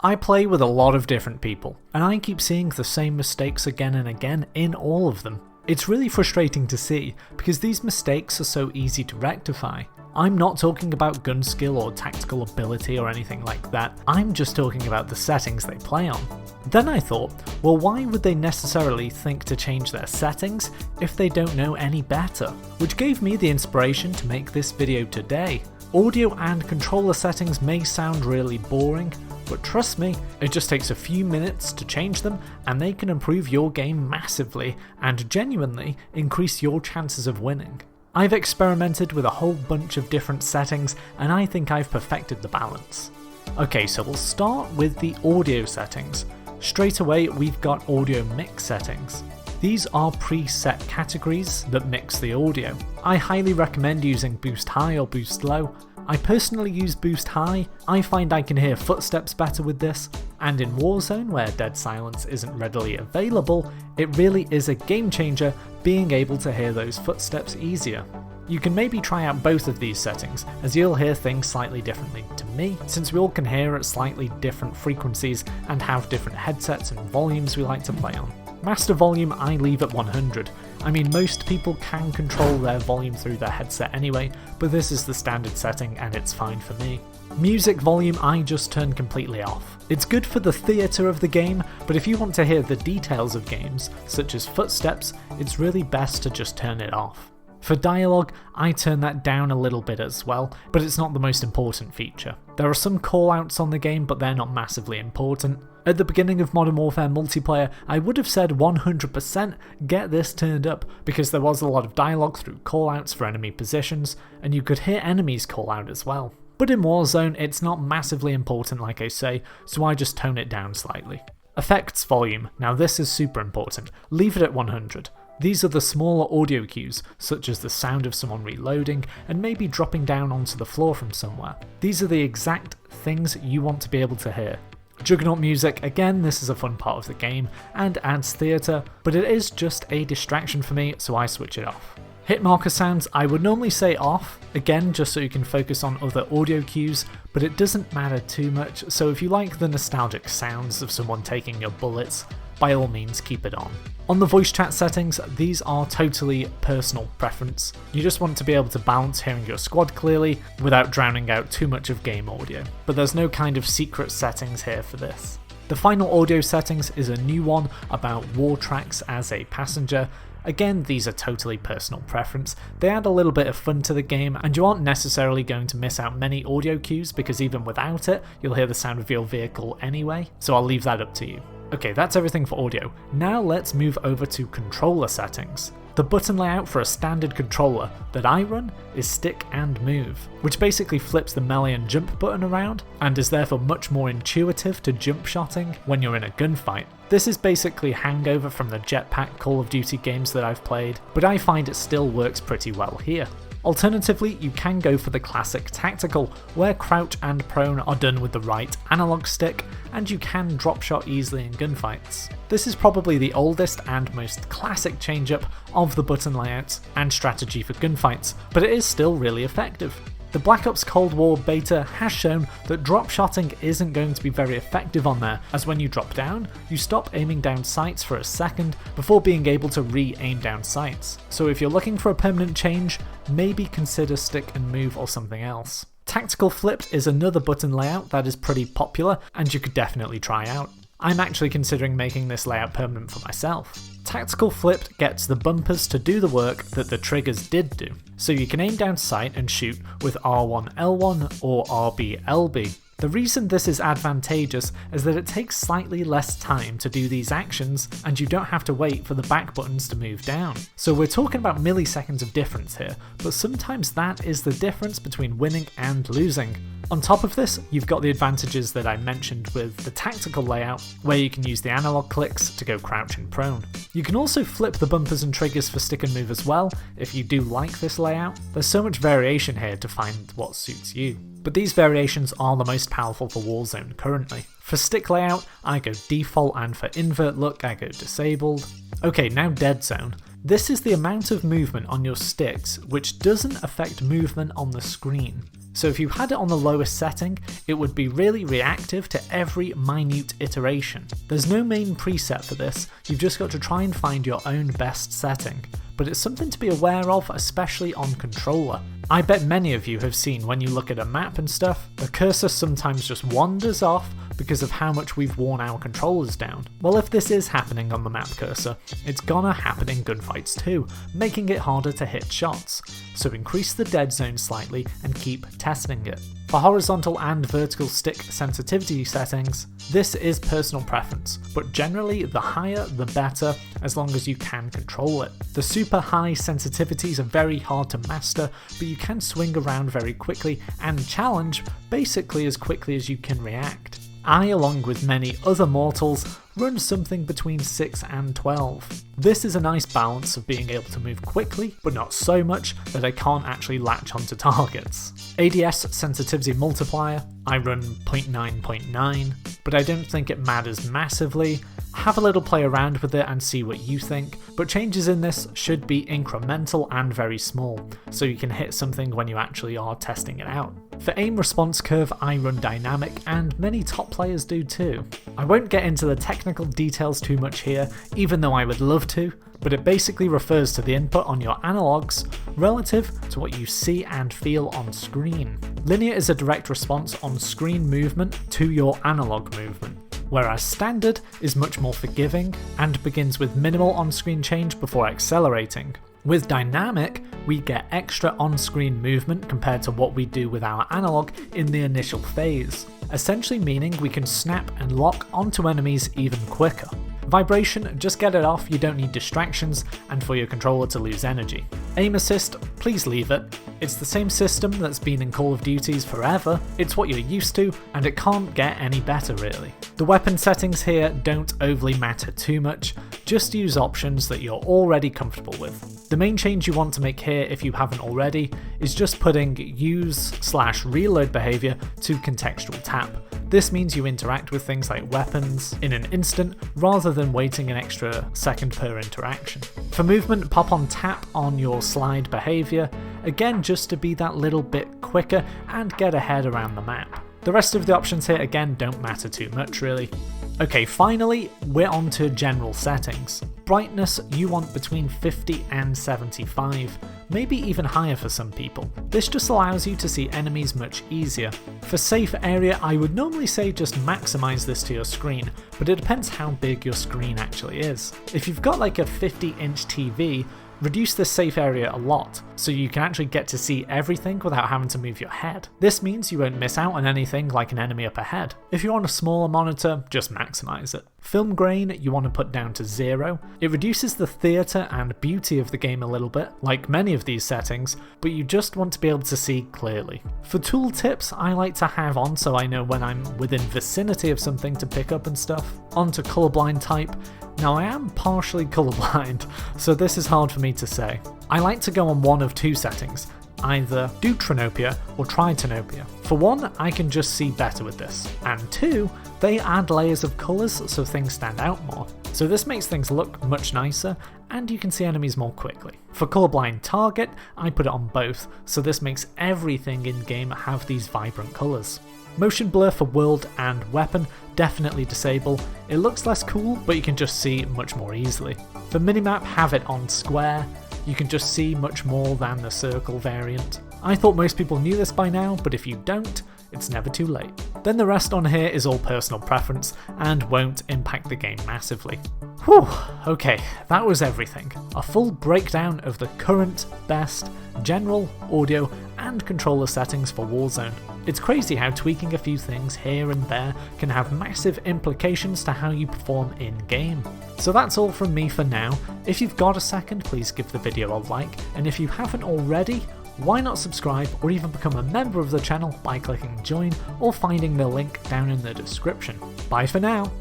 I play with a lot of different people, and I keep seeing the same mistakes again and again in all of them. It's really frustrating to see, because these mistakes are so easy to rectify. I'm not talking about gun skill or tactical ability or anything like that, I'm just talking about the settings they play on. Then I thought, well, why would they necessarily think to change their settings if they don't know any better? Which gave me the inspiration to make this video today. Audio and controller settings may sound really boring, but trust me, it just takes a few minutes to change them and they can improve your game massively and genuinely increase your chances of winning. I've experimented with a whole bunch of different settings and I think I've perfected the balance. Okay, so we'll start with the audio settings. Straight away we've got audio mix settings. These are preset categories that mix the audio. I highly recommend using boost high or boost low. I personally use boost high, I find I can hear footsteps better with this, and in Warzone where dead silence isn't readily available, it really is a game changer being able to hear those footsteps easier. You can maybe try out both of these settings, as you'll hear things slightly differently to me, since we all can hear at slightly different frequencies and have different headsets and volumes we like to play on. Master volume I leave at 100. I mean, most people can control their volume through their headset anyway, but this is the standard setting and it's fine for me. Music volume I just turn completely off. It's good for the theatre of the game, but if you want to hear the details of games, such as footsteps, it's really best to just turn it off. For dialogue, I turn that down a little bit as well, but it's not the most important feature. There are some callouts on the game, but they're not massively important. At the beginning of Modern Warfare multiplayer, I would have said 100% get this turned up, because there was a lot of dialogue through callouts for enemy positions, and you could hear enemies call out as well. But in Warzone, it's not massively important like I say, so I just tone it down slightly. Effects volume, now this is super important, leave it at 100. These are the smaller audio cues, such as the sound of someone reloading and maybe dropping down onto the floor from somewhere. These are the exact things you want to be able to hear. Juggernaut music, again, this is a fun part of the game and adds theatre, but it is just a distraction for me, so I switch it off. Hit marker sounds I would normally say off, again just so you can focus on other audio cues, but it doesn't matter too much, so if you like the nostalgic sounds of someone taking your bullets, by all means keep it on. On the voice chat settings, these are totally personal preference. You just want to be able to balance hearing your squad clearly without drowning out too much of game audio, but there's no kind of secret settings here for this. The final audio settings is a new one about war tracks as a passenger. Again, these are totally personal preference. They add a little bit of fun to the game and you aren't necessarily going to miss out many audio cues because even without it, you'll hear the sound of your vehicle anyway, so I'll leave that up to you. Okay, that's everything for audio. Now let's move over to controller settings. The button layout for a standard controller that I run is stick and move, which basically flips the melee and jump button around and is therefore much more intuitive to jump shotting when you're in a gunfight. This is basically hangover from the jetpack Call of Duty games that I've played, but I find it still works pretty well here. Alternatively, you can go for the classic tactical, where crouch and prone are done with the right analog stick, and you can drop shot easily in gunfights. This is probably the oldest and most classic change-up of the button layout and strategy for gunfights, but it is still really effective. The Black Ops Cold War beta has shown that drop shotting isn't going to be very effective on there, as when you drop down, you stop aiming down sights for a second before being able to re-aim down sights. So if you're looking for a permanent change, maybe consider stick and move or something else. Tactical flipped is another button layout that is pretty popular and you could definitely try out. I'm actually considering making this layout permanent for myself. Tactical flipped gets the bumpers to do the work that the triggers did do, so you can aim down sight and shoot with R1L1 or RBLB. The reason this is advantageous is that it takes slightly less time to do these actions and you don't have to wait for the back buttons to move down. So we're talking about milliseconds of difference here, but sometimes that is the difference between winning and losing. On top of this, you've got the advantages that I mentioned with the tactical layout, where you can use the analog clicks to go crouch and prone. You can also flip the bumpers and triggers for stick and move as well, if you do like this layout. There's so much variation here to find what suits you. But these variations are the most powerful for Warzone currently. For stick layout, I go default, and for invert look, I go disabled. Okay, now dead zone. This is the amount of movement on your sticks which doesn't affect movement on the screen. So if you had it on the lowest setting, it would be really reactive to every minute iteration. There's no main preset for this, you've just got to try and find your own best setting. But it's something to be aware of, especially on controller. I bet many of you have seen when you look at a map and stuff, the cursor sometimes just wanders off because of how much we've worn our controllers down. Well, if this is happening on the map cursor, it's gonna happen in gunfights too, making it harder to hit shots. So increase the dead zone slightly and keep testing it. For horizontal and vertical stick sensitivity settings, this is personal preference, but generally the higher the better as long as you can control it. The super high sensitivities are very hard to master, but you can swing around very quickly and challenge basically as quickly as you can react. I, along with many other mortals, run something between 6 and 12. This is a nice balance of being able to move quickly, but not so much that I can't actually latch onto targets. ADS sensitivity multiplier, I run 0.9.9, but I don't think it matters massively. Have a little play around with it and see what you think, but changes in this should be incremental and very small, so you can hit something when you actually are testing it out. For aim response curve, I run dynamic, and many top players do too. I won't get into the technical details too much here, even though I would love to, but it basically refers to the input on your analogs relative to what you see and feel on screen. Linear is a direct response on screen movement to your analog movement, whereas standard is much more forgiving and begins with minimal on-screen change before accelerating. With dynamic, we get extra on-screen movement compared to what we do with our analog in the initial phase, essentially meaning we can snap and lock onto enemies even quicker. Vibration, just get it off, you don't need distractions, and for your controller to lose energy. Aim assist, please leave it. It's the same system that's been in Call of Duties forever, it's what you're used to, and it can't get any better really. The weapon settings here don't overly matter too much, just use options that you're already comfortable with. The main change you want to make here, if you haven't already, is just putting use/reload behavior to contextual tap. This means you interact with things like weapons in an instant rather than waiting an extra second per interaction. For movement, pop on tap on your slide behavior, again just to be that little bit quicker and get ahead around the map. The rest of the options here again don't matter too much really. Okay, finally, we're on to general settings. Brightness you want between 50 and 75, maybe even higher for some people. This just allows you to see enemies much easier. For safe area, I would normally say just maximize this to your screen, but it depends how big your screen actually is. If you've got like a 50-inch TV, reduce the safe area a lot, so you can actually get to see everything without having to move your head. This means you won't miss out on anything like an enemy up ahead. If you're on a smaller monitor, just maximize it. Film grain you want to put down to 0. It reduces the theatre and beauty of the game a little bit, like many of these settings, but you just want to be able to see clearly. For tool tips, I like to have on so I know when I'm within vicinity of something to pick up and stuff. On to colorblind type. Now I am partially colorblind, so this is hard for me to say. I like to go on one of two settings, either deuteranopia or tritanopia. For one, I can just see better with this, and two, they add layers of colours so things stand out more. So this makes things look much nicer, and you can see enemies more quickly. For colorblind target, I put it on both, so this makes everything in game have these vibrant colours. Motion blur for world and weapon, definitely disable. It looks less cool, but you can just see much more easily. For minimap, have it on square. You can just see much more than the circle variant. I thought most people knew this by now, but if you don't, it's never too late. Then the rest on here is all personal preference and won't impact the game massively. Whew, okay, that was everything. A full breakdown of the current, best, general, audio and controller settings for Warzone. It's crazy how tweaking a few things here and there can have massive implications to how you perform in-game. So that's all from me for now. If you've got a second, please give the video a like, and if you haven't already, why not subscribe or even become a member of the channel by clicking join or finding the link down in the description. Bye for now!